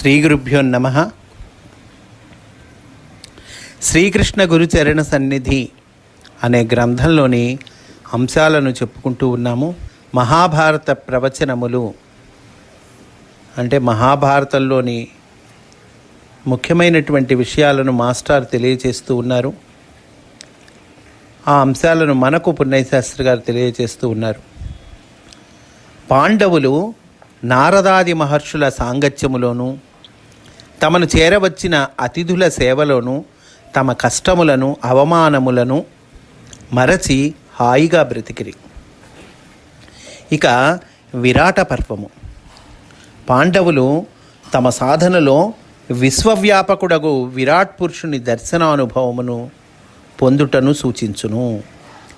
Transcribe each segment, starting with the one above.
శ్రీ గురుభ్యో నమః. శ్రీకృష్ణ గురుచరణ సన్నిధి అనే గ్రంథంలోని అంశాలను చెప్పుకుంటూ ఉన్నాము. మహాభారత ప్రవచనములు అంటే మహాభారతంలోని ముఖ్యమైనటువంటి విషయాలను మాస్టర్ తెలియచేస్తూ ఉన్నారు. ఆ అంశాలను మనకు పున్నయ్యశాస్త్రి గారు తెలియచేస్తూ ఉన్నారు. పాండవులు నారదాది మహర్షుల సాంగత్యములోను తమను చేరవచ్చిన అతిథుల సేవలోను తమ కష్టములను అవమానములను మరచి హాయిగా బ్రతికిరి. ఇక విరాట పర్వము. పాండవులు తమ సాధనలో విశ్వవ్యాపకుడగు విరాట్ పురుషుని దర్శనానుభవమును పొందుటను సూచించును.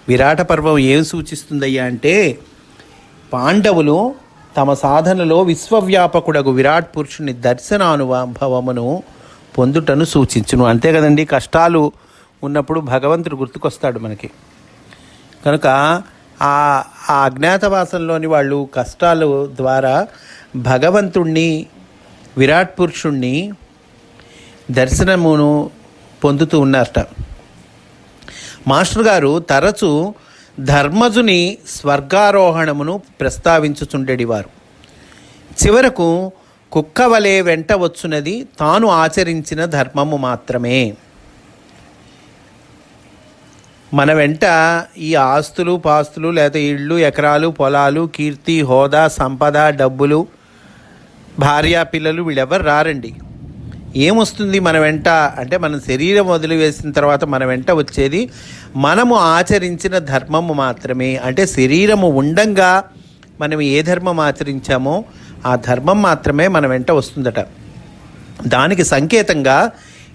విరాట పర్వం ఏమి సూచిస్తుందయ్యా అంటే పాండవులు తమ సాధనలో విశ్వవ్యాపకుడగు విరాట్ పురుషుని దర్శనానుభవమును పొందుటను సూచించును. అంతే కదండి, కష్టాలు ఉన్నప్పుడు భగవంతుడు గుర్తుకొస్తాడు మనకి. కనుక ఆ అజ్ఞాతవాసంలోని వాళ్ళు కష్టాల ద్వారా భగవంతుణ్ణి విరాట్ పురుషుణ్ణి దర్శనమును పొందుతూ ఉన్నారట. మాస్టర్ గారు తరచూ ధర్మజుని స్వర్గారోహణమును ప్రస్తావించుచుండెడివారు. చివరకు కుక్క వలె వెంట వచ్చున్నది తాను ఆచరించిన ధర్మము మాత్రమే. మన వెంట ఈ ఆస్తులు పాస్తులు లేదా ఇళ్ళు ఎకరాలు పొలాలు కీర్తి హోదా సంపద డబ్బులు భార్య పిల్లలు వీళ్ళెవరు రారండి. ఏమొస్తుంది మన వెంట అంటే మనం శరీరం వదిలివేసిన తర్వాత మన వెంట వచ్చేది మనము ఆచరించిన ధర్మము మాత్రమే. అంటే శరీరము ఉండంగా మనం ఏ ధర్మం ఆచరించామో ఆ ధర్మం మాత్రమే మన వెంట వస్తుందట. దానికి సంకేతంగా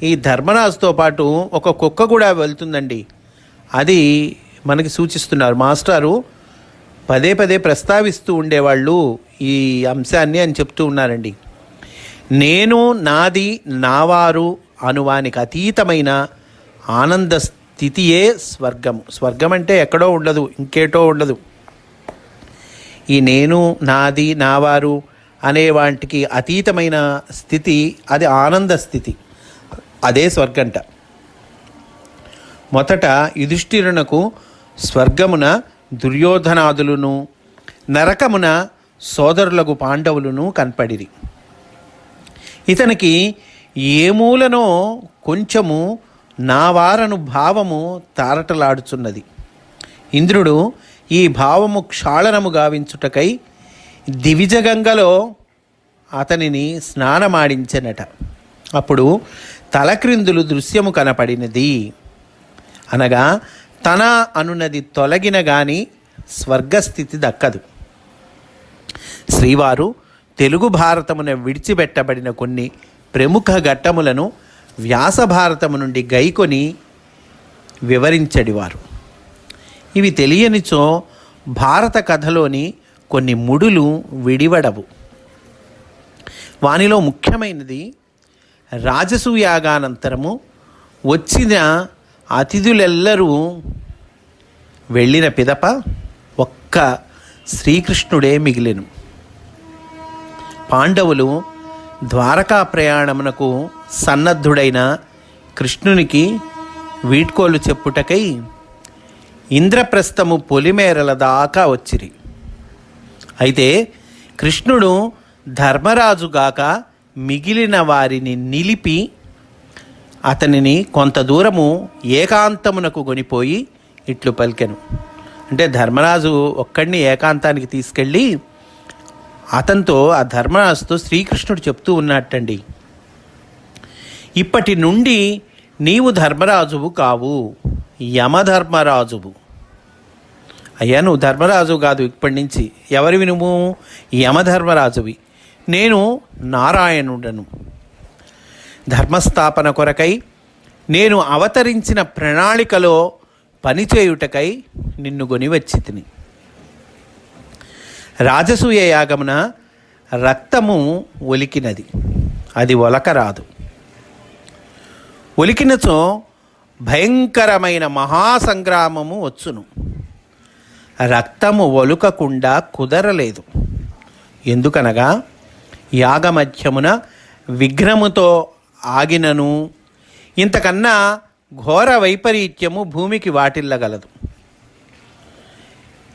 ఈ ధర్మరాజుతో పాటు ఒక కుక్క కూడా వెళ్తుందండి. అది మనకి సూచిస్తున్నారు మాస్టారు. పదే పదే ప్రస్తావిస్తూ ఉండేవాళ్ళు ఈ అంశాన్ని అని చెప్తూ ఉన్నారండి. నేను నాది నావారు అనువానికి అతీతమైన ఆనంద స్థితియే స్వర్గము. స్వర్గం అంటే ఎక్కడో ఉండదు, ఇంకేటో ఉండదు. ఈ నేను నాది నావారు అనే వాటికి అతీతమైన స్థితి అది ఆనంద స్థితి, అదే స్వర్గంట. మొదట యుధిష్ఠిరునకు స్వర్గమున దుర్యోధనాదులను నరకమున సోదరులకు పాండవులను కనపడిరి. ఇతనికి ఏ మూలనో కొంచెము నా వారను భావము తారటలాడుచున్నది. ఇంద్రుడు ఈ భావము క్షాళనము గావించుటకై దివిజగంగలో అతనిని స్నానమాడించెనట. అప్పుడు తలక్రిందులు దృశ్యము కనపడినది. అనగా తన అనున్నది తొలగిన గాని స్వర్గస్థితి దక్కదు. శ్రీవారు తెలుగు భారతమున విడిచిపెట్టబడిన కొన్ని ప్రముఖ ఘట్టములను వ్యాస భారతము నుండి గైకొని వివరించడివారు. ఇవి తెలియనిచో భారత కథలోని కొన్ని ముడులు విడివడవు. వానిలో ముఖ్యమైనది రాజసూయాగానంతరము వచ్చిన అతిథులెల్లరూ వెళ్ళిన పిదప ఒక్క శ్రీకృష్ణుడే మిగిలెను. పాండవులు ద్వారకా ప్రయాణమునకు సన్నద్ధుడైన కృష్ణునికి వీడ్కోలు చెప్పుటకై ఇంద్రప్రస్థము పొలిమేరల దాకా వచ్చిరి. అయితే కృష్ణుడు ధర్మరాజుగాక మిగిలిన వారిని నిలిపి అతనిని కొంత దూరము ఏకాంతమునకు కొనిపోయి ఇట్లు పలికెను. అంటే ధర్మరాజు ఒక్కడిని ఏకాంతానికి తీసుకెళ్ళి అతనితో ఆ ధర్మరాజుతో శ్రీకృష్ణుడు చెప్తూ ఉన్నట్టండి, ఇప్పటి నుండి నీవు ధర్మరాజువు కావు, యమధర్మరాజువు. అయ్యా నువ్వు ధర్మరాజు కాదు, ఇప్పటి నుంచి ఎవరివి నువ్వు? యమధర్మరాజువి. నేను నారాయణుడను. ధర్మస్థాపన కొరకై నేను అవతరించిన ప్రణాళికలో పనిచేయుటకై నిన్ను గొనివచ్చి తిని. రాజసూయ యాగమున రక్తము ఒలికినది, అది ఒలకరాదు. ఒలికినచో భయంకరమైన మహాసంగ్రామము వచ్చును. రక్తము ఒలుకకుండా కుదరలేదు. ఎందుకనగా యాగమధ్యమున విఘ్నముతో ఆగినను ఇంతకన్నా ఘోర వైపరీత్యము భూమికి వాటిల్లగలదు.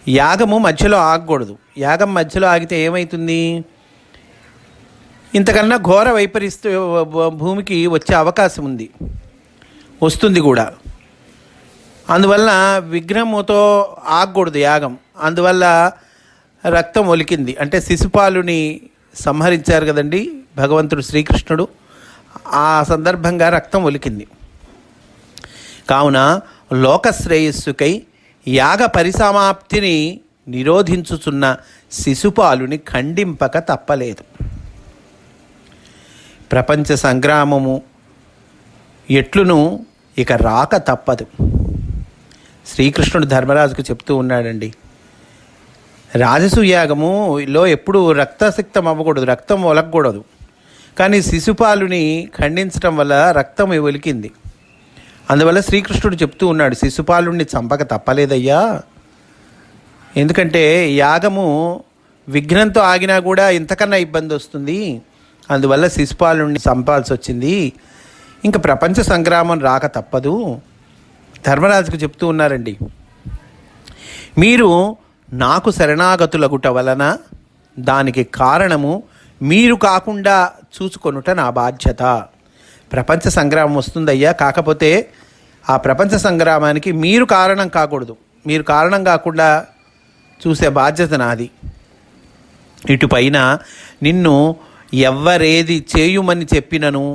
యాగము మధ్యలో ఆగకూడదు. యాగం మధ్యలో ఆగితే ఏమవుతుంది? ఇంతకన్నా ఘోర భూమికి వచ్చే అవకాశం ఉంది, వస్తుంది కూడా. అందువల్ల విఘ్నముతో ఆగకూడదు యాగం. అందువల్ల రక్తం ఒలికింది. అంటే శిశుపాలుని సంహరించారు కదండి భగవంతుడు శ్రీకృష్ణుడు. ఆ సందర్భంగా రక్తం ఒలికింది. కావున లోకశ్రేయస్సుకై యాగ పరిసమాప్తిని నిరోధించుచున్న శిశుపాలుని ఖండింపక తప్పలేదు. ప్రపంచ సంగ్రామము ఎట్లును ఇక రాక తప్పదు. శ్రీకృష్ణుడు ధర్మరాజుకు చెప్తూ ఉన్నాడండి, రాజసూయాగములో ఎప్పుడు రక్తసిక్తం అవ్వకూడదు, రక్తం ఒలగకూడదు. కానీ శిశుపాలుని ఖండించడం వల్ల రక్తం ఒలికింది. అందువల్ల శ్రీకృష్ణుడు చెప్తూ ఉన్నాడు, శిశుపాలుని చంపక తప్పలేదయ్యా. ఎందుకంటే యాగము విఘ్నంతో ఆగినా కూడా ఇంతకన్నా ఇబ్బంది వస్తుంది. అందువల్ల శిశుపాలుని చంపాల్సి వచ్చింది. ఇంకా ప్రపంచ సంగ్రామం రాక తప్పదు. ధర్మరాజుకు చెప్తూ ఉన్నారండి, మీరు నాకు శరణాగతులగుట వలన దానికి కారణము మీరు కాకుండా చూసుకొనుట నా బాధ్యత. ప్రపంచ సంగ్రామం వస్తుందయ్యా, కాకపోతే ఆ ప్రపంచ సంగ్రామానికి మీరు కారణం కాకూడదు. మీరు కారణం కాకుండా చూసే బాధ్యత నాది. ఇటుపైన నిన్ను ఎవ్వరేది చేయుమని చెప్పినను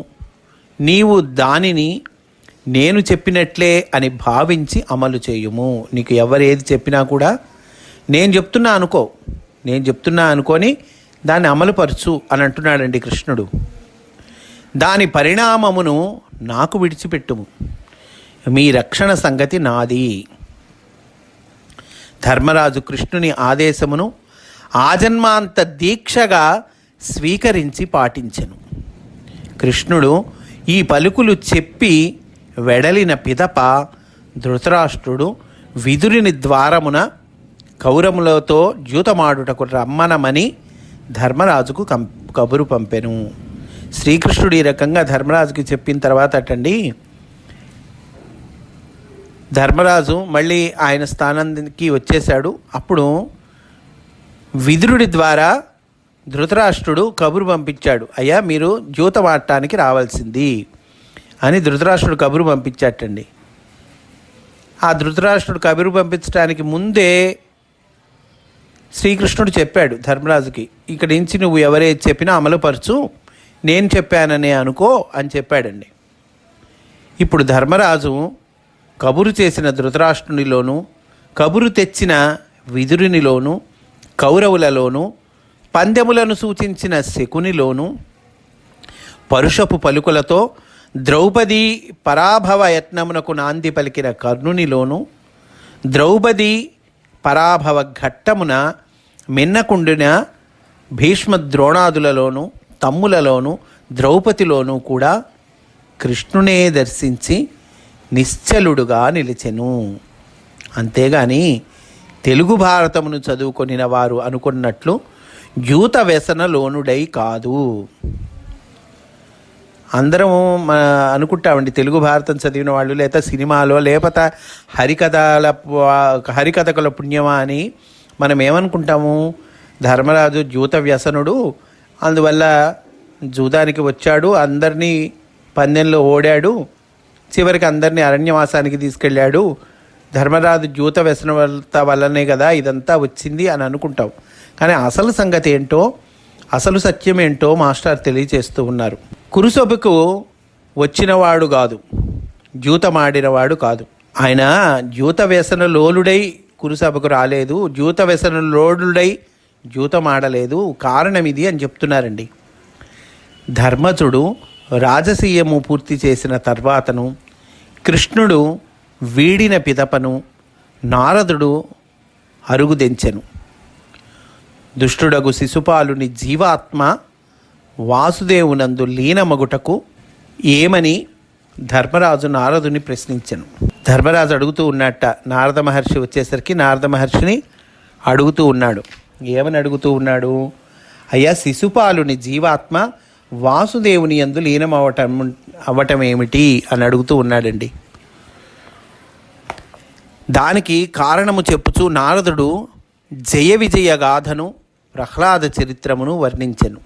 నీవు దానిని నేను చెప్పినట్లే అని భావించి అమలు చేయుము. నీకు ఎవరేది చెప్పినా కూడా నేను చెప్తున్నా అనుకొని దాన్ని అమలుపరచు అని అంటున్నాడండి కృష్ణుడు. దాని పరిణామమును నాకు విడిచిపెట్టుము, మీ రక్షణ సంగతి నాది. ధర్మరాజు కృష్ణుని ఆదేశమును ఆజన్మాంత దీక్షగా స్వీకరించి పాటించెను. కృష్ణుడు ఈ పలుకులు చెప్పి వెడలిన పిదప ధృతరాష్ట్రుడు విదురుని ద్వారమున కౌరములతో ద్యూతమాడుటకు రమ్మనమని ధర్మరాజుకు కబురు పంపెను. శ్రీకృష్ణుడు ఈ రకంగా ధర్మరాజుకి చెప్పిన తర్వాత అటండి, ధర్మరాజు మళ్ళీ ఆయన స్థానానికి వచ్చేశాడు. అప్పుడు విదురుడి ద్వారా ధృతరాష్ట్రుడు కబురు పంపించాడు, అయ్యా మీరు ద్యూతమాడటానికి రావాల్సింది అని ధృతరాష్ట్రుడు కబురు పంపించాటండి. ఆ ధృతరాష్ట్రుడు కబురు పంపించడానికి ముందే శ్రీకృష్ణుడు చెప్పాడు ధర్మరాజుకి, ఇక్కడి నుంచి నువ్వు ఎవరైతే చెప్పినా అమలుపరచు, నేను చెప్పాననే అనుకో అని చెప్పాడండి. ఇప్పుడు ధర్మరాజు కబురు చేసిన ధృతరాష్ట్రునిలోను, కబురు తెచ్చిన విదురునిలోను, కౌరవులలోను, పందెములను సూచించిన శకునిలోను, పరుషపు పలుకులతో ద్రౌపది పరాభవ యత్నమునకు నాంది పలికిన కర్ణునిలోను, ద్రౌపది పరాభవ ఘట్టమున మిన్నకుండిన భీష్మ ద్రోణాదులలోను, తమ్ములలోను, ద్రౌపదిలోనూ కూడా కృష్ణునే దర్శించి నిశ్చలుడుగా నిలిచెను. అంతేగాని తెలుగు భారతమును చదువుకొనిన వారు అనుకున్నట్లు యూత వ్యసనలోనుడై కాదు. అందరం అనుకుంటామండి తెలుగు భారతం చదివిన వాళ్ళు, లేదా సినిమాలో, లేకపోతే హరికథకుల పుణ్యమా అని మనం ఏమనుకుంటాము, ధర్మరాజు జూత వ్యసనుడు, అందువల్ల జూదానికి వచ్చాడు, అందరినీ పందెంలో ఓడాడు, చివరికి అందరినీ అరణ్యవాసానికి తీసుకెళ్ళాడు, ధర్మరాజు జూత వ్యసన వల్లనే కదా ఇదంతా వచ్చింది అని అనుకుంటాం. కానీ అసలు సంగతి ఏంటో, అసలు సత్యం ఏంటో మాస్టర్ తెలియచేస్తూ ఉన్నారు. కురుసభకు వచ్చినవాడు కాదు, జూతమాడినవాడు కాదు. ఆయన జూత వ్యసన లోలుడై కురుసభకు రాలేదు, జూత వ్యసన లోలుడై జూతమాడలేదు. కారణం ఇది అని చెప్తున్నారండి. ధర్మజుడు రాజసీయము పూర్తి చేసిన తర్వాతను, కృష్ణుడు వీడిన పిదపను నారదుడు అరుగుదెంచెను. దుష్టుడగు శిశుపాలుని జీవాత్మ వాసుదేవునందు లీనమగుటకు ఏమని ధర్మరాజు నారదుని ప్రశ్నించెను. ధర్మరాజు అడుగుతూ ఉన్నట్ట, నారద మహర్షి వచ్చేసరికి నారద మహర్షిని అడుగుతూ ఉన్నాడు. ఏమని అడుగుతూ ఉన్నాడు? అయ్యా, శిశుపాలుని జీవాత్మ వాసుదేవుని యందు అవ్వటమేమిటి అని అడుగుతూ ఉన్నాడండి. దానికి కారణము చెప్పుచూ నారదుడు జయ విజయ గాథను ప్రహ్లాద చరిత్రమును వర్ణించెను.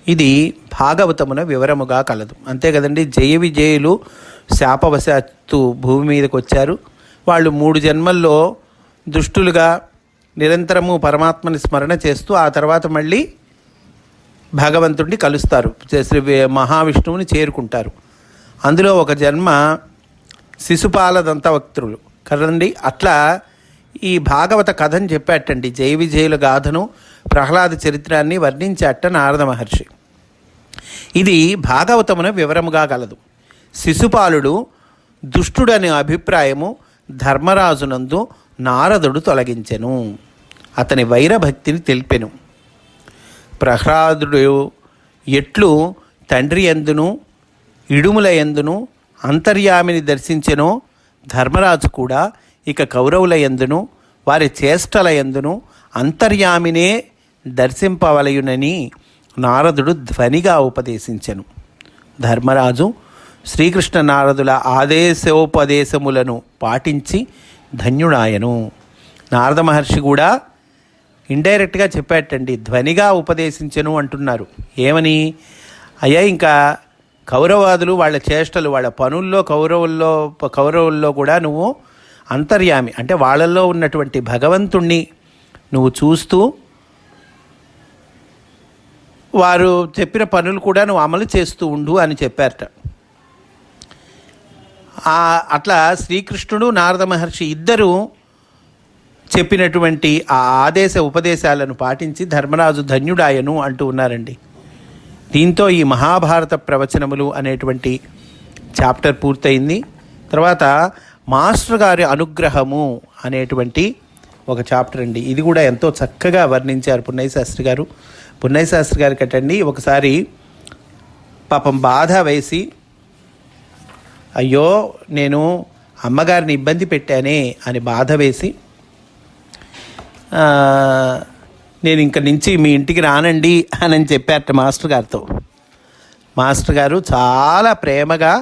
ఇది భాగవతమున వివరముగా కలదు. అంతే కదండి, జయ విజయులు శాపవశాత్తు భూమి మీదకి వచ్చారు. వాళ్ళు 3 జన్మల్లో దుష్టులుగా నిరంతరము పరమాత్మని స్మరణ చేస్తూ ఆ తర్వాత మళ్ళీ భగవంతుడిని కలుస్తారు, శ్రీ మహావిష్ణువుని చేరుకుంటారు. అందులో ఒక జన్మ శిశుపాల దంతవక్తులు కదండి. అట్లా ఈ భాగవత కథను చెప్పాటండి. జయ విజయుల గాథను ప్రహ్లాద చరిత్రాన్ని వర్ణించాట నారద మహర్షి. ఇది భాగవతమున వివరముగా గలదు. శిశుపాలుడు దుష్టుడనే అభిప్రాయము ధర్మరాజునందు నారదుడు తొలగించెను. అతని వైరభక్తిని తెలిపెను. ప్రహ్లాదుడు ఎట్లు తండ్రి యందును ఇడుముల యందును అంతర్యామిని దర్శించెనో, ధర్మరాజు కూడా ఇక కౌరవుల యందును వారి చేష్టల యందును అంతర్యామినే దర్శింపవలయునని నారదుడు ధ్వనిగా ఉపదేశించెను. ధర్మరాజు శ్రీకృష్ణ నారదుల ఆదేశోపదేశములను పాటించి ధన్యుడాయను. నారద మహర్షి కూడా ఇండైరెక్ట్గా చెప్పాటండి, ధ్వనిగా ఉపదేశించెను అంటున్నారు. ఏమని? అయ్యా, ఇంకా కౌరవాదులు వాళ్ళ చేష్టలు వాళ్ళ పనుల్లో కౌరవుల్లో కూడా నువ్వు అంతర్యామి అంటే వాళ్ళల్లో ఉన్నటువంటి భగవంతుణ్ణి నువ్వు చూస్తూ వారు చెప్పిన పనులు కూడా నువ్వు అమలు చేస్తూ ఉండు అని చెప్పారట. అట్లా శ్రీకృష్ణుడు నారద మహర్షి ఇద్దరూ చెప్పినటువంటి ఆ ఆదేశ ఉపదేశాలను పాటించి ధర్మరాజు ధన్యుడాయను అంటూ ఉన్నారండి. దీంతో ఈ మహాభారత ప్రవచనములు అనేటువంటి చాప్టర్ పూర్తయింది. తర్వాత మాస్టర్ గారి అనుగ్రహము అనేటువంటి ఒక చాప్టర్ అండి. ఇది కూడా ఎంతో చక్కగా వర్ణించారు పున్నయ్య శాస్త్రి గారు. పున్నయ్య శాస్త్రి గారి కట్టండి ఒకసారి పాపం బాధ వేసి, అయ్యో నేను అమ్మగారిని ఇబ్బంది పెట్టానే అని బాధ వేసి, నేను ఇంక నుంచి మీ ఇంటికి రానండి అని చెప్పారట మాస్టర్ గారితో. మాస్టర్ గారు చాలా ప్రేమగా,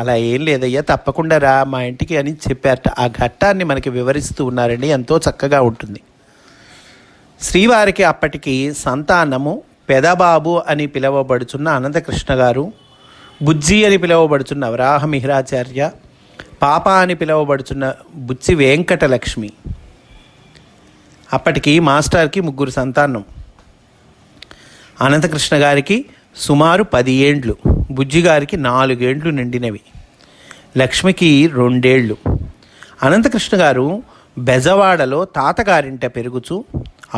అలా ఏం లేదయ్యా తప్పకుండా రా మా ఇంటికి అని చెప్పారట. ఆ ఘట్టాన్ని మనకి వివరిస్తూ ఉన్నారండి, ఎంతో చక్కగా ఉంటుంది. శ్రీవారికి అప్పటికి సంతానము పెదబాబు అని పిలువబడుచున్న అనంతకృష్ణ గారు, బుజ్జి అని పిలువబడుచున్న వరాహ మిహిరాచార్య, పాప అని పిలువబడుచున్న బుచ్చి వెంకటలక్ష్మి. అప్పటికి మాస్టర్కి 3 సంతానం. అనంతకృష్ణ గారికి సుమారు 10 ఏండ్లు, బుజ్జి గారికి 4 ఏండ్లు నిండినవి, లక్ష్మికి 2 ఏళ్ళు. అనంతకృష్ణ గారు బెజవాడలో తాతగారింట పెరుగుచూ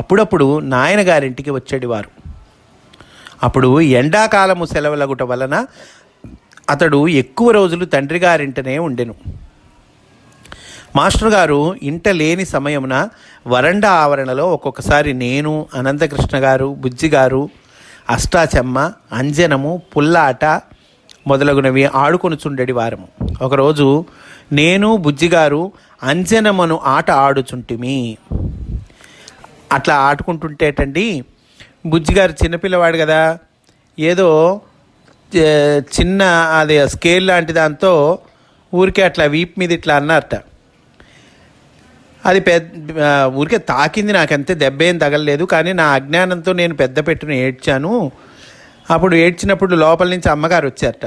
అప్పుడప్పుడు నాయనగారింటికి వచ్చేటివారు. అప్పుడు ఎండాకాలము సెలవులగుట వలన అతడు ఎక్కువ రోజులు తండ్రి గారింటనే ఉండెను. మాస్టర్ గారు ఇంట లేని సమయమున వరండా ఆవరణలో ఒక్కొక్కసారి నేను, అనంతకృష్ణ గారు, బుజ్జి గారు, అష్టాచెమ్మ, అంజనము, పుల్లాట మొదలగునవి ఆడుకొనుచుండెడి వారము. ఒకరోజు నేను, బుజ్జిగారు అంజనమును ఆట ఆడుచుంటిమి. అట్లా ఆడుకుంటుంటేటండి, బుజ్జిగారు చిన్నపిల్లవాడు కదా, ఏదో చిన్న అది స్కేల్ లాంటి దాంతో ఊరికే అట్లా వీపు మీద ఇట్లా అన్నారట. అది ఊరికే తాకింది, నాకంతే దెబ్బ ఏం తగలలేదు. కానీ నా అజ్ఞానంతో నేను పెద్ద పెట్టున ఏడ్చాను. అప్పుడు ఏడ్చినప్పుడు లోపల నుంచి అమ్మగారు వచ్చారట.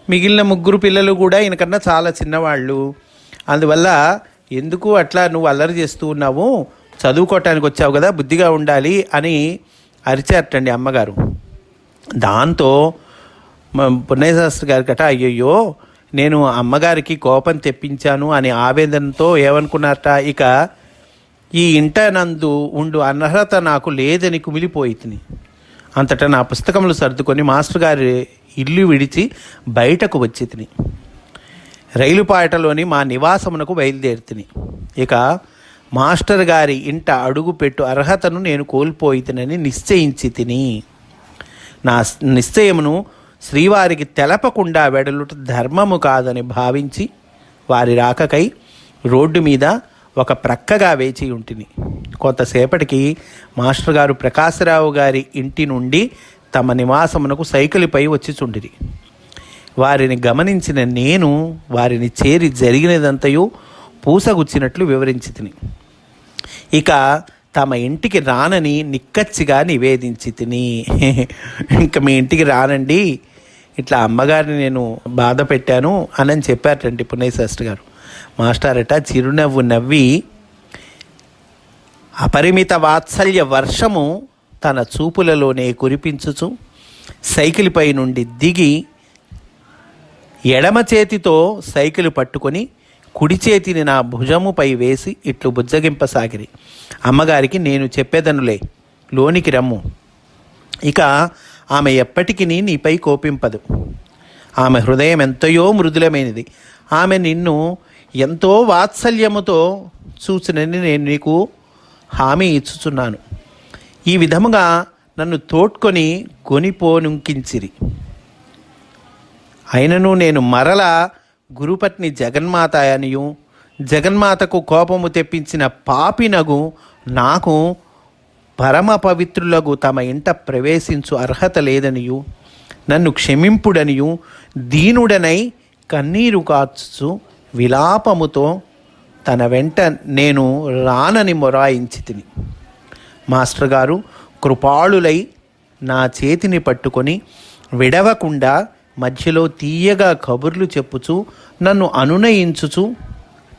మిగిలిన 3 పిల్లలు కూడా ఈయనకన్నా చాలా చిన్నవాళ్ళు. అందువల్ల ఎందుకు అట్లా నువ్వు అల్లరి చేస్తూ ఉన్నావు, చదువుకోవటానికి వచ్చావు కదా, బుద్ధిగా ఉండాలి అని అరిచారటండి అమ్మగారు. దాంతో పున్నయ్య శాస్త్రి గారి కట, అయ్యయ్యో నేను అమ్మగారికి కోపం తెప్పించాను అని ఆవేదనతో ఏమనుకున్నారట, ఇక ఈ ఇంట నందు ఉండు అనర్హత నాకు లేదని కుమిలిపోయి అంతటా నా పుస్తకములు సర్దుకొని మాస్టర్ గారి ఇల్లు విడిచి బయటకు వచ్చి తిని రైలుపాటలోని మా నివాసమునకు బయలుదేరుతిని. ఇక మాస్టర్ గారి ఇంట అడుగుపెట్టు అర్హతను నేను కోల్పోయితనని నిశ్చయించి తిని నా నిశ్చయమును శ్రీవారికి తెలపకుండా వెడలుట ధర్మము కాదని భావించి వారి రాకకై రోడ్డు మీద ఒక ప్రక్కగా వేచి ఉంటిని. కొంతసేపటికి మాస్టర్ గారు ప్రకాశరావు గారి ఇంటి నుండి తమ నివాసమునకు సైకిలుపై వచ్చిచుండిరి. వారిని గమనించిన నేను వారిని చేరి జరిగినదంతయు పూసగుచ్చినట్లు వివరించి తిని. ఇక తమ ఇంటికి రానని నిక్కచ్చిగా నివేదించి తిని. ఇంకా మీ ఇంటికి రానండి, ఇట్లా అమ్మగారిని నేను బాధ పెట్టాను అని చెప్పారటండి పున్నయ్య శాస్త్రి గారు. మాస్టారట చిరునవ్వు నవ్వి, అపరిమిత వాత్సల్య వర్షము తన చూపులలోనే కురిపించుచు సైకిల్పై నుండి దిగి ఎడమ చేతితో సైకిల్ పట్టుకొని కుడి చేతిని నా భుజముపై వేసి ఇట్లు బుజ్జగింపసాగిరి. అమ్మగారికి నేను చెప్పేదనులే, లోనికి రమ్ము. ఇక ఆమె ఎప్పటికీ నీపై కోపింపదు. ఆమె హృదయం ఎంతయో మృదులమైనది. ఆమె నిన్ను ఎంతో వాత్సల్యముతో చూసినని నేను నీకు హామీ ఇచ్చుచున్నాను. ఈ విధముగా నన్ను తోడ్కొని కొనిపోనుంకించిరి. అయినను నేను మరల గురుపత్ని జగన్మాత అనియు, జగన్మాతకు కోపము తెప్పించిన పాపినగు నాకు పరమ పవిత్రులకు తమ ఇంట ప్రవేశించు అర్హత లేదనియు, నన్ను క్షమింపుడనియు దీనుడనై కన్నీరు కార్చుచు విలాపముతో తన వెంట నేను రానని మొరాయించి తిని. మాస్టర్ గారు కృపాళులై నా చేతిని పట్టుకొని విడవకుండా మధ్యలో తీయగా కబుర్లు చెప్పుచూ నన్ను అనునయించుచు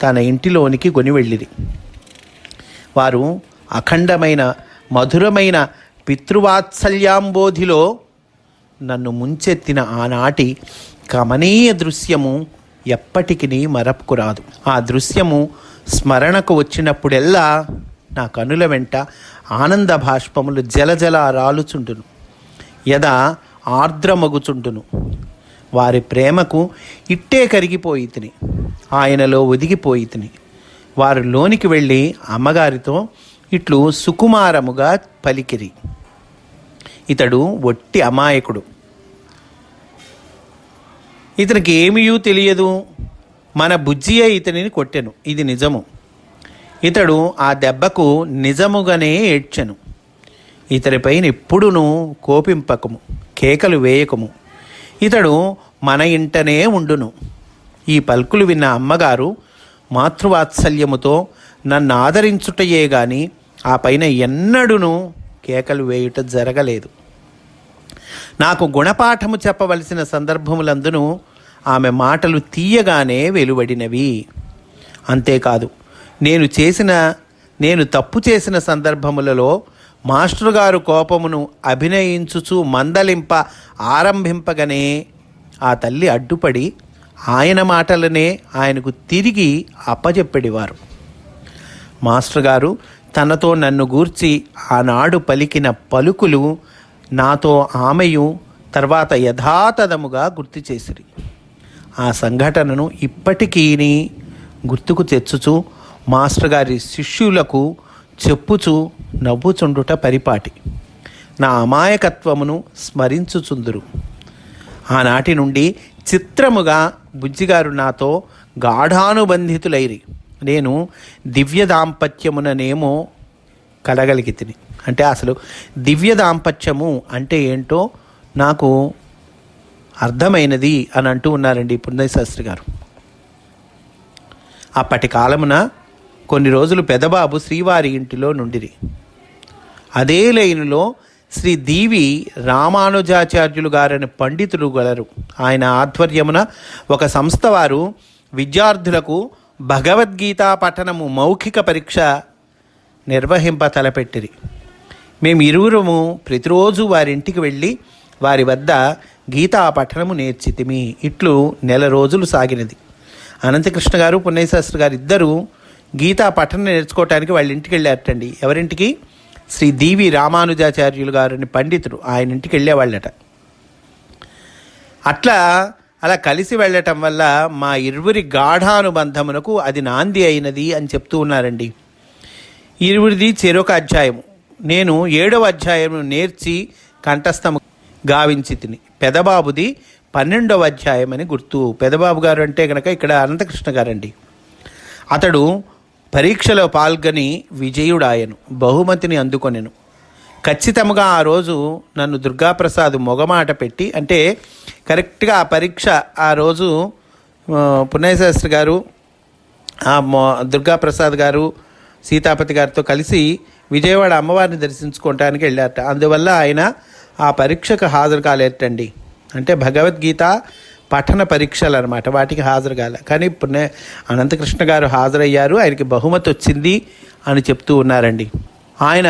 తన ఇంటిలోనికి కొని వెళ్ళిరి. వారు అఖండమైన మధురమైన పితృవాత్సల్యాంబోధిలో నన్ను ముంచెత్తిన ఆనాటి కమనీయ దృశ్యము ఎప్పటికీ మరపుకురాదు. ఆ దృశ్యము స్మరణకు వచ్చినప్పుడెల్లా నా కనుల వెంట ఆనంద భాష్పములు జలజల రాలుచుండును, యదా ఆర్ద్రమగుచుండును. వారి ప్రేమకు ఇట్టే కరిగిపోయి తిని, ఆయనలో ఒదిగిపోయి తిని. వారు లోనికి వెళ్ళి అమ్మగారితో ఇట్లు సుకుమారముగా పలికిరి, ఇతడు ఒట్టి అమాయకుడు, ఇతనికి ఏమీయూ తెలియదు. మన బుజ్జియే ఇతనిని కొట్టెను, ఇది నిజము. ఇతడు ఆ దెబ్బకు నిజముగానే ఏడ్చెను. ఇతడిపైన ఎప్పుడునూ కోపింపకము, కేకలు వేయకము. ఇతడు మన ఇంటనే ఉండును. ఈ పలుకులు విన్న అమ్మగారు మాతృవాత్సల్యముతో నన్ను ఆదరించుటయే గాని ఆ పైన ఎన్నడూనూ కేకలు వేయుట జరగలేదు. నాకు గుణపాఠము చెప్పవలసిన సందర్భములందును ఆమె మాటలు తీయగానే వెలువడినవి. అంతేకాదు, నేను తప్పు చేసిన సందర్భములలో మాస్టర్ గారు కోపమును అభినయించుచు మందలింప ఆరంభింపగానే ఆ తల్లి అడ్డుపడి ఆయన మాటలనే ఆయనకు తిరిగి అప్పజెప్పెడివారు. మాస్టర్ గారు తనతో నన్ను గూర్చి ఆనాడు పలికిన పలుకులు నాతో ఆమెయు తర్వాత యథాతథముగా గుర్తు చేసిరి. ఆ సంఘటనను ఇప్పటికీ గుర్తుకు తెచ్చుచు మాస్టర్ గారి శిష్యులకు చెప్పుచు నవ్వుచుండుట పరిపాటి. నా అమాయకత్వమును స్మరించుచుందురు. ఆనాటి నుండి చిత్రముగా బుజ్జిగారు నాతో గాఢానుబంధితులైరి. నేను దివ్య దాంపత్యముననేమో కలగలిగితిని. అంటే అసలు దివ్య దాంపత్యము అంటే ఏంటో నాకు అర్థమైనది అని అంటూ ఉన్నారండి పున్నయ్య శాస్త్రి గారు. అప్పటి కాలమున కొన్ని రోజులు పెదబాబు శ్రీవారి ఇంటిలో నుండిరి. అదే లైనులో శ్రీ దీవి రామానుజాచార్యులు గారని పండితులు గలరు. ఆయన ఆధ్వర్యమున ఒక సంస్థ వారు విద్యార్థులకు భగవద్గీతా పఠనము మౌఖిక పరీక్ష నిర్వహింప తలపెట్టిరి. మేము ఇరువురము ప్రతిరోజు వారింటికి వెళ్ళి వారి వద్ద గీతా పఠనము నేర్చితిమి. ఇట్లు నెల రోజులు సాగినది. అనంతకృష్ణ గారు పున్నయ్య శాస్త్రి గారు ఇద్దరు గీతా పఠనం నేర్చుకోవటానికి వాళ్ళ ఇంటికి వెళ్ళారటండి. ఎవరింటికి? శ్రీ దీవి రామానుజాచార్యులు గారని పండితుడు, ఆయన ఇంటికి వెళ్ళేవాళ్ళట. అలా కలిసి వెళ్ళటం వల్ల మా ఇరువురి గాఢానుబంధమునకు అది నాంది అయినది అని చెప్తూ ఉన్నారండి. ఇరువురిది చెరొక అధ్యాయము. నేను 7వ అధ్యాయము నేర్చి కంఠస్థము గావించి తిని. పెదబాబుది 12వ అధ్యాయం అని గుర్తు. పెదబాబు గారు అంటే కనుక ఇక్కడ అనంతకృష్ణ గారండి. అతడు పరీక్షలో పాల్గొని విజయుడాయను, బహుమతిని అందుకొనెను. ఖచ్చితంగా ఆ రోజు నన్ను దుర్గాప్రసాద్ మొగమాట పెట్టి, అంటే కరెక్ట్గా ఆ పరీక్ష ఆ రోజు పున్నయ్యశాస్త్రి గారు దుర్గాప్రసాద్ గారు సీతాపతి గారితో కలిసి విజయవాడ అమ్మవారిని దర్శించుకోవటానికి వెళ్ళారట. అందువల్ల ఆయన ఆ పరీక్షకు హాజరు కాలేటండి. అంటే భగవద్గీత పఠన పరీక్షలు అనమాట, వాటికి హాజరు కాలే. కానీ అనంతకృష్ణ గారు హాజరయ్యారు, ఆయనకి బహుమతి వచ్చింది అని చెప్తూ ఉన్నారండి. ఆయన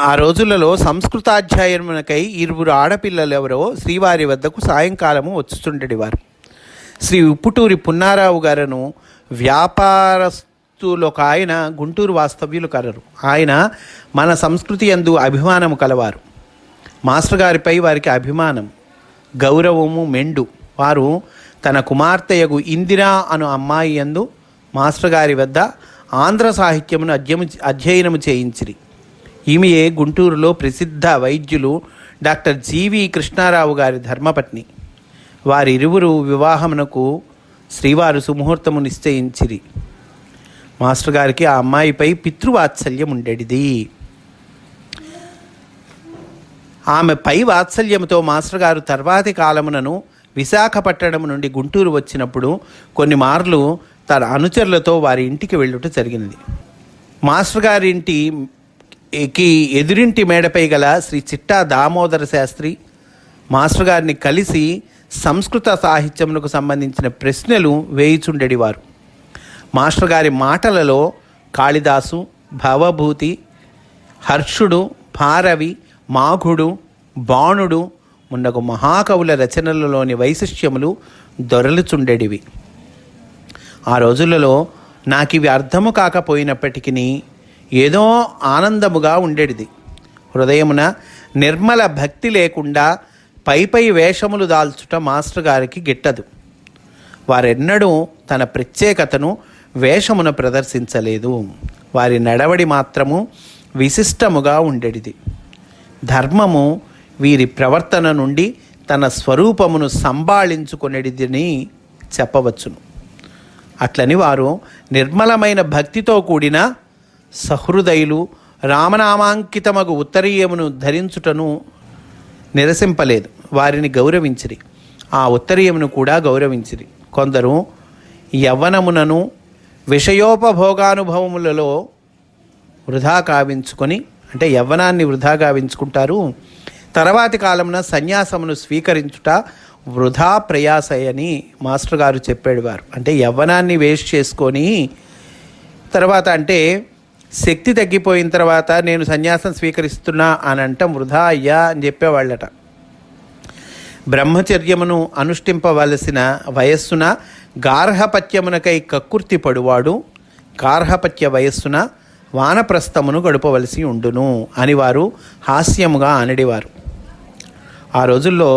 ఆ రోజులలో సంస్కృతాధ్యాయమునకై 2 ఆడపిల్లలు ఎవరో శ్రీవారి వద్దకు సాయంకాలము వచ్చుతుండేవారు. శ్రీ ఉప్పుటూరి పున్నారావు గారును వ్యాపారస్తులకు ఆయన గుంటూరు వాస్తవ్యులు కలరు. ఆయన మన సంస్కృతి యందు అభిమానము కలవారు. మాస్టర్ గారిపై వారికి అభిమానం, గౌరవము మెండు. వారు తన కుమార్తెయగు ఇందిరా అను అమ్మాయి యందు మాస్టర్ గారి వద్ద ఆంధ్ర సాహిత్యమును అధ్యయనము చేయించిరి. ఈమెయే గుంటూరులో ప్రసిద్ధ వైద్యులు డాక్టర్ జీవి కృష్ణారావు గారి ధర్మపత్ని. వారిరువురు వివాహమునకు శ్రీవారు సుముహూర్తము నిశ్చయించిరి. మాస్టర్ గారికి ఆ అమ్మాయిపై పితృవాత్సల్యం ఉండేది. ఆమె పై వాత్సల్యంతో మాస్టర్ గారు తర్వాతి కాలమునను విశాఖపట్టణం నుండి గుంటూరు వచ్చినప్పుడు కొన్ని మార్లు తన అనుచరులతో వారి ఇంటికి వెళ్ళుట జరిగినది. మాస్టర్ గారి ఇంటికి ఎదురింటి మేడపై గల శ్రీ చిట్టా దామోదర శాస్త్రి మాస్టర్ గారిని కలిసి సంస్కృత సాహిత్యమునకు సంబంధించిన ప్రశ్నలు వేయిచుండేవారు. మాస్టర్ గారి మాటలలో కాళిదాసు, భవభూతి, హర్షుడు, భారవి, మాఘుడు, బాణుడు మున్నగు మహాకవుల రచనలలోని వైశిష్ట్యములు దొరలుచుండేటివి. ఆ రోజులలో నాకు ఇవి అర్థము కాకపోయినప్పటికీ ఏదో ఆనందముగా ఉండేది. హృదయమున నిర్మల భక్తి లేకుండా పై వేషములు దాల్చుట మాస్టర్ గారికి గిట్టదు. వారెన్నడూ తన ప్రత్యేకతను వేషమున ప్రదర్శించలేదు. వారి నడవడి మాత్రము విశిష్టముగా ఉండేది. ధర్మము వీరి ప్రవర్తన నుండి తన స్వరూపమును సంభాళించుకునేదిని చెప్పవచ్చును. అట్లని వారు నిర్మలమైన భక్తితో కూడిన సహృదయులు, రామనామాంకితమగు ఉత్తరీయమును ధరించుటను నిరసింపలేదు. వారిని గౌరవించిరి, ఆ ఉత్తరీయమును కూడా గౌరవించిరి. కొందరు యవ్వనమునను విషయోపభోగానుభవములలో వృధా కావించుకొని, అంటే యవ్వనాన్ని వృధా గావించుకుంటారు. తర్వాతి కాలమున సన్యాసమును స్వీకరించుట వృధా ప్రయాసయని మాస్టర్ గారు చెప్పేవారు. అంటే యవ్వనాన్ని వేస్ట్ చేసుకొని తర్వాత, అంటే శక్తి తగ్గిపోయిన తర్వాత నేను సన్యాసం స్వీకరిస్తున్నా అని అంటాం వృధా అయ్యా అని చెప్పేవాళ్ళట. బ్రహ్మచర్యమును అనుష్ఠింపవలసిన వయస్సున గార్హపత్యమునకై కక్కుర్తి పడువాడు గార్హపత్య వయస్సున వానప్రస్థమును గడపవలసి ఉండును అని వారు హాస్యముగా అనడివారు. ఆ రోజుల్లో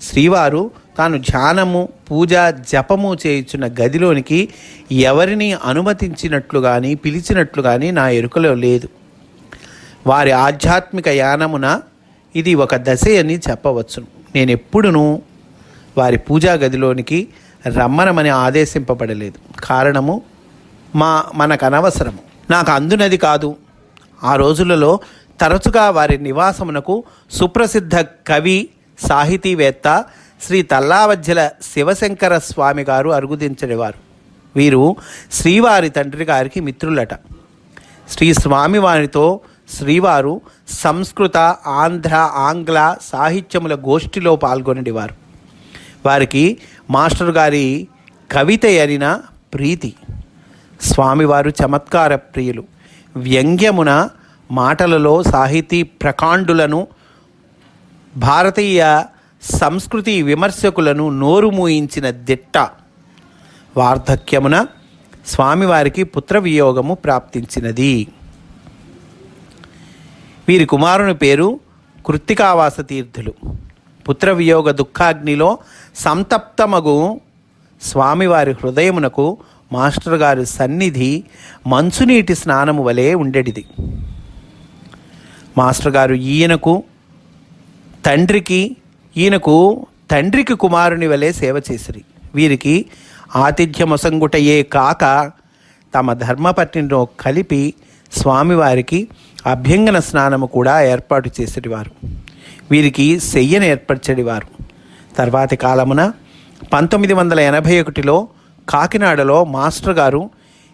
శ్రీవారు తాను ధ్యానము, పూజ, జపము చేయుచున్న గదిలోనికి ఎవరిని అనుమతించినట్లు కానీ పిలిచినట్లు కానీ నా ఎరుకలో లేదు. వారి ఆధ్యాత్మిక యానమున ఇది ఒక దశ అని చెప్పవచ్చును. నేను ఎప్పుడునూ వారి పూజా గదిలోనికి రమ్మనమని ఆదేశింపబడలేదు. కారణము మనకు అనవసరము, నాకు అందునది కాదు. ఆ రోజులలో తరచుగా వారి నివాసమునకు సుప్రసిద్ధ కవి, సాహితీవేత్త శ్రీ తల్లావజ్జల శివశంకర స్వామి గారు అరుగుదించేవారు. వీరు శ్రీవారి తండ్రి గారికి మిత్రులట. శ్రీ స్వామివారితో శ్రీవారు సంస్కృత, ఆంధ్ర, ఆంగ్ల సాహిత్యముల గోష్ఠిలో పాల్గొనేవారు. వారికి మాస్టర్ గారి కవిత అనిన ప్రీతి. స్వామివారు చమత్కార ప్రియులు. వ్యంగ్యమున మాటలలో సాహితీ ప్రకాండులను, భారతీయ సంస్కృతి విమర్శకులను నోరు మూయించిన దిట్ట. వార్ధక్యమున స్వామివారికి పుత్రవియోగము ప్రాప్తించినది. వీరి కుమారుని పేరు కృత్తికావాస తీర్థులు. పుత్రవియోగ దుఃఖాగ్నిలో సంతప్తమగు స్వామివారి హృదయమునకు మాస్టర్ గారి సన్నిధి మంచునీటి స్నానము వలె ఉండేటిది. మాస్టర్ గారు ఈయనకు తండ్రికి కుమారుని వలె సేవ చేసిరి. వీరికి ఆతిథ్యమొసంగుటయే కాక తమ ధర్మపత్నిలో కలిపి స్వామివారికి అభ్యంగన స్నానము కూడా ఏర్పాటు చేసేటివారు. వీరికి శయ్యను ఏర్పరచేవారు. తర్వాతి కాలమున 1981లో కాకినాడలో మాస్టర్ గారు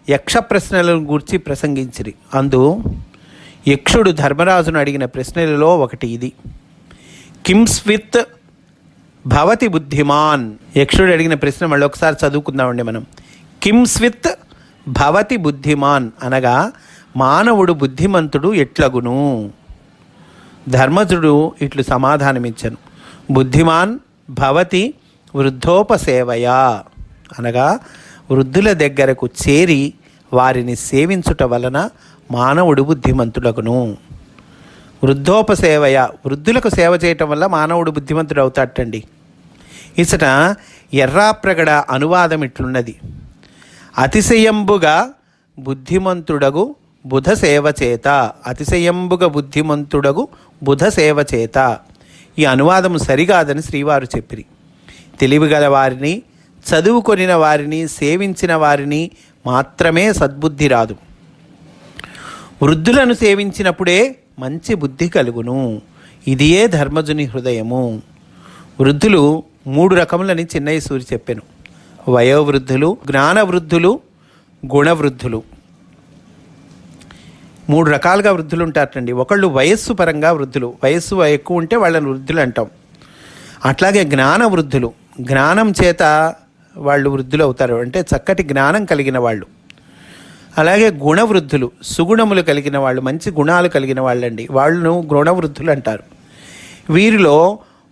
యక్ష ప్రశ్నలను గూర్చి ప్రసంగించిరి. అందు యక్షుడు ధర్మరాజును అడిగిన ప్రశ్నలలో ఒకటి ఇది: కింస్విత్ భవతి బుద్ధిమాన్. యక్షుడు అడిగిన ప్రశ్న మళ్ళీ ఒకసారి చదువుకుందామండి మనం. కింస్విత్ భవతి బుద్ధిమాన్ అనగా మానవుడు బుద్ధిమంతుడు ఎట్లగును? ధర్మజుడు ఇట్లు సమాధానమిచ్చను: బుద్ధిమాన్ భవతి వృద్ధోపసేవయా అనగా వృద్ధుల దగ్గరకు చేరి వారిని సేవించుట వలన మానవుడు బుద్ధిమంతుడగును. వృద్ధోపసేవయ, వృద్ధులకు సేవ చేయటం వల్ల మానవుడు బుద్ధిమంతుడు అవుతాటండి. ఇసట ఎర్రాప్రగడ అనువాదం ఇట్లున్నది: అతిశయంబుగా బుద్ధిమంతుడగు బుధ సేవ చేత. అతిశయంబుగా బుద్ధిమంతుడగు బుధ సేవ చేత. ఈ అనువాదము సరికాదని శ్రీవారు చెప్పిరి. తెలివిగల వారిని, చదువుకొనిన వారిని, సేవించిన వారిని మాత్రమే సద్బుద్ధి రాదు. వృద్ధులను సేవించినప్పుడే మంచి బుద్ధి కలుగును. ఇదియే ధర్మజుని హృదయము. వృద్ధులు 3 రకములని చిన్నయ్య సూరి చెప్పెను: వయోవృద్ధులు, జ్ఞానవృద్ధులు, గుణవృద్ధులు. 3 రకాలుగా వృద్ధులు ఉంటారటండి. ఒకళ్ళు వయస్సు పరంగా వృద్ధులు, వయస్సు ఎక్కువ ఉంటే వాళ్ళని వృద్ధులు అంటాం. అట్లాగే జ్ఞాన వృద్ధులు, జ్ఞానం చేత వాళ్ళు వృద్ధులు అవుతారు, అంటే చక్కటి జ్ఞానం కలిగిన వాళ్ళు. అలాగే గుణవృద్ధులు, సుగుణములు కలిగిన వాళ్ళు, మంచి గుణాలు కలిగిన వాళ్ళండి, వాళ్ళను గుణవృద్ధులు అంటారు. వీరిలో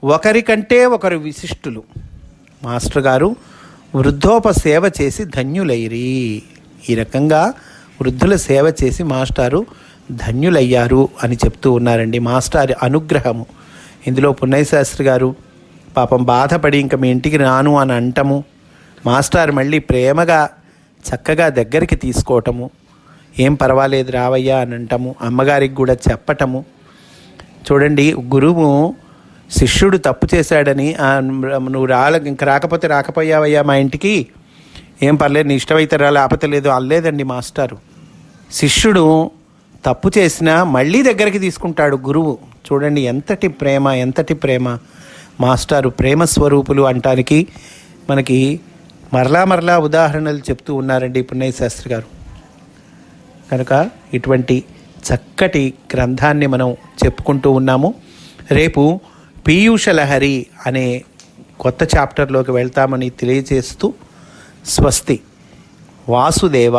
ఒకరికంటే ఒకరు విశిష్టులు. మాస్టర్ గారు వృద్ధోపసేవ చేసి ధన్యులైరి. ఈ రకంగా వృద్ధుల సేవ చేసి మాస్టారు ధన్యులయ్యారు అని చెప్తూ ఉన్నారండి. మాస్టారి అనుగ్రహము. ఇందులో పున్నయ్య శాస్త్రి గారు పాపం బాధపడి ఇంక మీ ఇంటికి రాను అని అంటము, మాస్టర్ మళ్ళీ ప్రేమగా చక్కగా దగ్గరికి తీసుకోవటము, ఏం పర్వాలేదు రావయ్యా అని అంటాము, అమ్మగారికి కూడా చెప్పటము. చూడండి, గురువు శిష్యుడు తప్పు చేశాడని నువ్వు ఇంక రాకపోతే రాకపోయావయ్యా మా ఇంటికి, ఏం పర్లేదు నీ ఇష్టమైతే రా లేకపోతే లేదు అనలేదండి మాస్టారు. శిష్యుడు తప్పు చేసినా మళ్ళీ దగ్గరికి తీసుకుంటాడు గురువు. చూడండి ఎంతటి ప్రేమ, ఎంతటి ప్రేమ. మాస్టారు ప్రేమ స్వరూపులు అంటానికి మనకి మరలా ఉదాహరణలు చెప్తూ ఉన్నారండి పున్నయ్య శాస్త్రి గారు. కనుక ఇటువంటి చక్కటి గ్రంథాన్ని మనం చెప్పుకుంటూ ఉన్నాము. రేపు పీయూషలహరి అనే కొత్త చాప్టర్లోకి వెళ్తామని తెలియజేస్తూ స్వస్తి. వాసుదేవ.